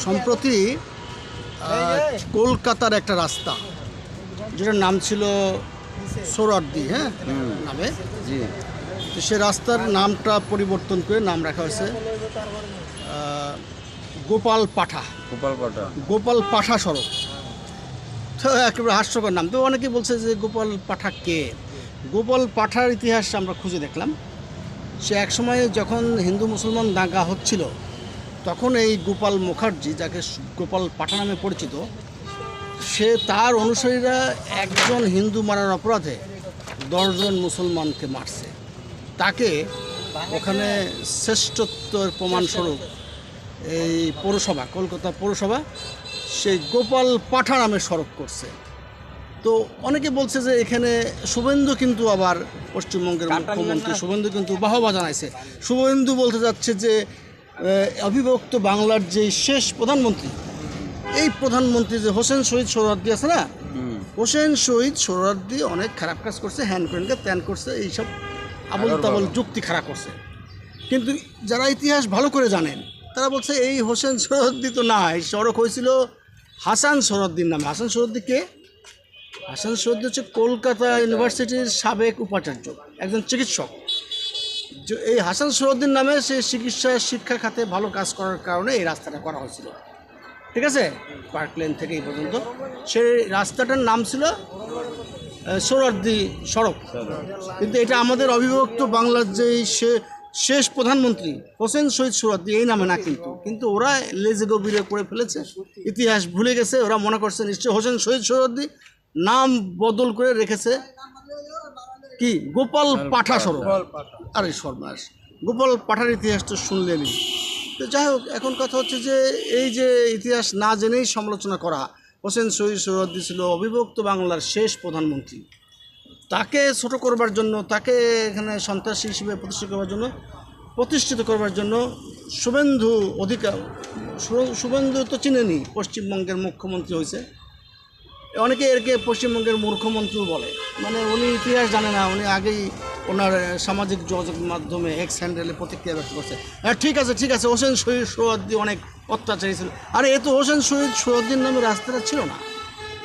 সম্প্রতি কলকাতার একটা রাস্তা যেটার নাম ছিল সোহরাওয়ার্দী নামে, তো সে রাস্তার নামটা পরিবর্তন করে নাম রাখা হয়েছে গোপাল পাঠা সড়ক। তো একেবারে হাস্যকর নাম। তো অনেকেই বলছে যে গোপাল পাঠা কে। গোপাল পাঠার ইতিহাস আমরা খুঁজে দেখলাম। সে একসময় যখন হিন্দু মুসলমান দাঙ্গা হচ্ছিল তখন এই গোপাল মুখার্জি, যাকে গোপাল পাঠা নামে পরিচিত, সে তার অনুসারীরা একজন হিন্দু মারার অপরাধে 10 জন মুসলমানকে মারছে। তাকে ওখানে শ্রেষ্ঠত্বের প্রমাণস্বরূপ এই পৌরসভা, কলকাতা পৌরসভা, সেই গোপাল পাঠা নামে সড়ক করছে। তো অনেকে বলছে যে এখানে শুভেন্দু কিন্তু আবার পশ্চিমবঙ্গের মুখ্যমন্ত্রী শুভেন্দু কিন্তু বাহবা জানাইছে। শুভেন্দু বলতে যাচ্ছে যে অবিভক্ত বাংলার যে শেষ প্রধানমন্ত্রী, এই প্রধানমন্ত্রী যে হোসেন শহীদ সোহরাওয়ার্দী আছে না, হোসেন শহীদ সোহরাওয়ার্দী অনেক খারাপ কাজ করছে, হ্যান্ড করেনকে ত্যান করছে, এইসব আবল তাবল যুক্তি খারাপ করছে। কিন্তু যারা ইতিহাস ভালো করে জানেন তারা বলছে এই হোসেন সোহরাওয়ার্দী তো না, এই সড়ক হয়েছিল হাসান সোহরাওয়ার্দীর নামে। হাসান সোহরাওয়ার্দী কে? হাসান সোহরাওয়ার্দী হচ্ছে কলকাতা ইউনিভার্সিটির সাবেক উপাচার্য, একজন চিকিৎসক। এই হাসান সোহরাওয়ার্দীর নামে সে চিকিৎসা শিক্ষা খাতে ভালো কাজ করার কারণে এই রাস্তাটা করা হয়েছিল, ঠিক আছে? পার্ক লেন থেকে এই পর্যন্ত সেই রাস্তাটার নাম ছিল সোহরাওয়ার্দী সড়ক। কিন্তু এটা আমাদের অবিভক্ত বাংলার যে শেষ প্রধানমন্ত্রী হোসেন শহীদ সোহরাওয়ার্দী এই নামে না, কিন্তু ওরা লেজে গভীরে করে ফেলেছে, ইতিহাস ভুলে গেছে। ওরা মনে করছে নিশ্চয়ই হোসেন শহীদ সোহরাওয়ার্দী, নাম বদল করে রেখেছে কি গোপাল পাঠা সড়ক। আরে সর্বনাশ, গোপাল পাঠার ইতিহাস তো শুনলেনি। তো যাই হোক, এখন কথা হচ্ছে যে এই যে ইতিহাস না জেনেই সমালোচনা করা, হোসেন শহীদ সোহরাওয়ার্দী ছিল অবিভক্ত বাংলার শেষ প্রধানমন্ত্রী, তাকে ছোট করবার জন্য, তাকে এখানে সন্ত্রাসী হিসেবে প্রতিষ্ঠিত করবার জন্য শুভেন্দু তো চিনেনি, পশ্চিমবঙ্গের মুখ্যমন্ত্রী হয়েছে। অনেকে এরকে পশ্চিমবঙ্গের মুখ্যমন্ত্রীও বলে, মানে উনি ইতিহাস জানে না। উনি আগেই ওনার সামাজিক যোগাযোগ মাধ্যমে এক্স হ্যান্ডেলে প্রতিক্রিয়া ব্যক্ত করছে, হ্যাঁ ঠিক আছে, হোসেন শহীদ সোহরাওয়ার্দী অনেক অত্যাচারী ছিল। আরে এ তো হোসেন শহীদ সোহরাওয়ার্দীর নামে রাস্তাটা ছিল না,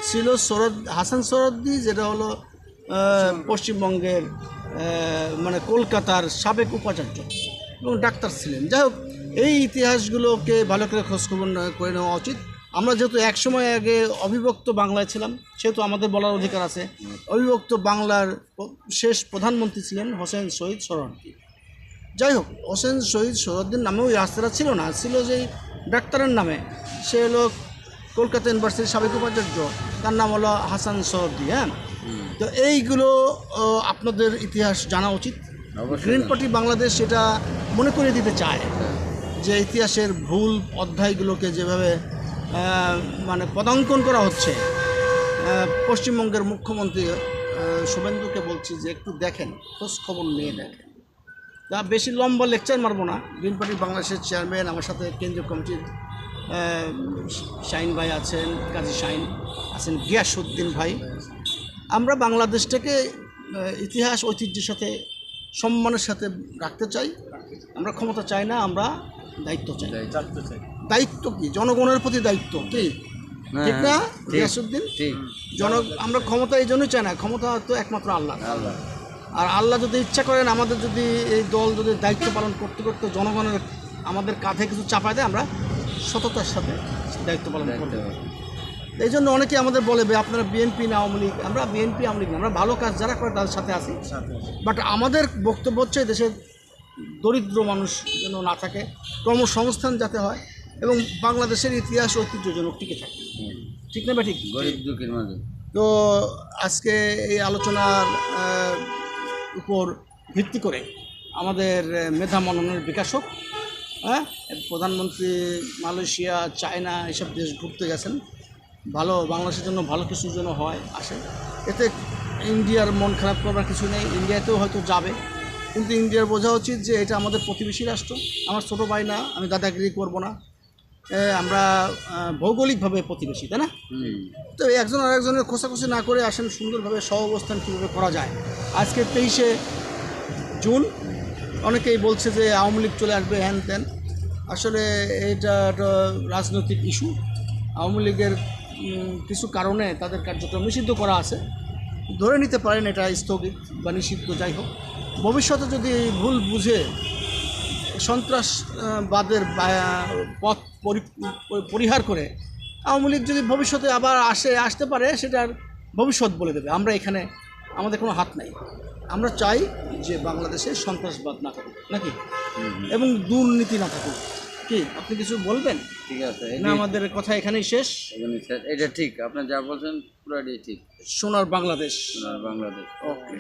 ছিল হাসান সোহরাওয়ার্দী, যেটা হলো পশ্চিমবঙ্গের মানে কলকাতার সাবেক উপাচার্য এবং ডাক্তার ছিলেন। যাই হোক, এই ইতিহাসগুলোকে ভালো করে খোঁজখবর করে নেওয়া উচিত। আমরা যেহেতু একসময় আগে অবিভক্ত বাংলায় ছিলাম, সেহেতু আমাদের বলার অধিকার আছে। অবিভক্ত বাংলার শেষ প্রধানমন্ত্রী ছিলেন হোসেন শহীদ সোহরাওয়ার্দী। যাই হোক, হোসেন শহীদ সোহরাওয়ার্দীর নামেও ওই রাস্তাটা ছিল না, ছিল যেই ডাক্তারের নামে। সে হলো কলকাতা ইউনিভার্সিটির সাবেক উপাচার্য, তার নাম হলো হাসান সোহরাওয়ার্দী। তো এইগুলো আপনাদের ইতিহাস জানা উচিত। গ্রিন পার্টি বাংলাদেশ সেটা মনে করে দিতে চায় যে ইতিহাসের ভুল অধ্যায়গুলোকে যেভাবে মানে পদাঙ্কন করা হচ্ছে। পশ্চিমবঙ্গের মুখ্যমন্ত্রী শুভেন্দুকে বলছি যে একটু দেখেন, খোঁজ খবর নিয়ে দেখেন। তা বেশি লম্বা লেকচার মারবো না। গ্রিন পার্টি বাংলাদেশের চেয়ারম্যান, আমার সাথে কেন্দ্রীয় কমিটির শাহিন ভাই আছেন, কাজী শাহিন আছেন, গিয়াসউদ্দিন ভাই। আমরা বাংলাদেশটাকে ইতিহাস ঐতিহ্যের সাথে সম্মানের সাথে রাখতে চাই। আমরা ক্ষমতা চাই না, আমরা দায়িত্ব চাই। দায়িত্ব কি? জনগণের প্রতি দায়িত্ব, কি ঠিক না গিয়াসউদ্দিন? আমরা ক্ষমতা এই জন্যই চাই না, ক্ষমতা তো একমাত্র আল্লাহ। আর আল্লাহ যদি ইচ্ছা করেন, আমাদের যদি এই দল যদি দায়িত্ব পালন করতে করতে জনগণের আমাদের কাঁধে কিছু চাপায় দেয়, আমরা সততার সাথে দায়িত্ব পালন করতে পারি। এই জন্য অনেকে আমাদের বলে আপনারা বিএনপি না আওয়ামী লীগ। আমরা বিএনপি আওয়ামী লীগ না, আমরা ভালো কাজ যারা করে তাদের সাথে আছি। বাট আমাদের বক্তব্য হচ্ছে দেশের দরিদ্র মানুষ যেন না থাকে, কর্মসংস্থান যাতে হয় এবং বাংলাদেশের ইতিহাস ঐতিহ্য যেন টিকে থাকে, ঠিক না? ঠিক। তো আজকে এই আলোচনার উপর ভিত্তি করে আমাদের মেধা মননের বিকাশ হোক। প্রধানমন্ত্রী মালয়েশিয়া, চায়না এসব দেশ ঘুরতে গেছেন, ভালো বাংলাদেশের জন্য ভালো কিছুর জন্য হয় আসে। এতে ইন্ডিয়ার মন খারাপ করবার কিছু নেই, ইন্ডিয়াতেও হয়তো যাবে, কিন্তু ইন্ডিয়ার বোঝা উচিত যে এটা আমাদের প্রতিবেশী রাষ্ট্র, আমার ছোটো ভাই না, আমি দাদাগিরি করব না। আমরা ভৌগোলিকভাবে প্রতিবেশী, তাই না? তো একজন আর একজনের খোঁচাখুচি না করে আসেন, সুন্দরভাবে সহাবস্থান কীভাবে করা যায়। আজকে 23শে জুন, অনেকেই বলছে যে আওয়ামী লীগ চলে আসবে, হ্যান ত্যান। আসলে এটা একটা রাজনৈতিক ইস্যু। আওয়ামী লীগের কিছু কারণে তাদের কার্যক্রম নিষিদ্ধ করা আছে। ধরে নিতে পারেন এটা স্থগিত বা নিষিদ্ধ, যাই হোক। ভবিষ্যতে যদি ভুল বুঝে সন্ত্রাসবাদের পথ পরিহার করে আওয়ামী লীগ যদি ভবিষ্যতে আবার আসতে পারে, সেটার ভবিষ্যৎ বলে দেবে। আমরা এখানে আমাদের কোনো হাত নাই। আমরা চাই যে বাংলাদেশে সন্ত্রাসবাদ না থাকুক, নাকি, এবং দুর্নীতি না থাকুক। কি আপনি কিছু বলবেন? ঠিক আছে, না আমাদের কথা এখানেই শেষ? এটা ঠিক, আপনি যা বলছেন পুরাটাই ঠিক। সোনার বাংলাদেশ। বাংলাদেশ। ওকে।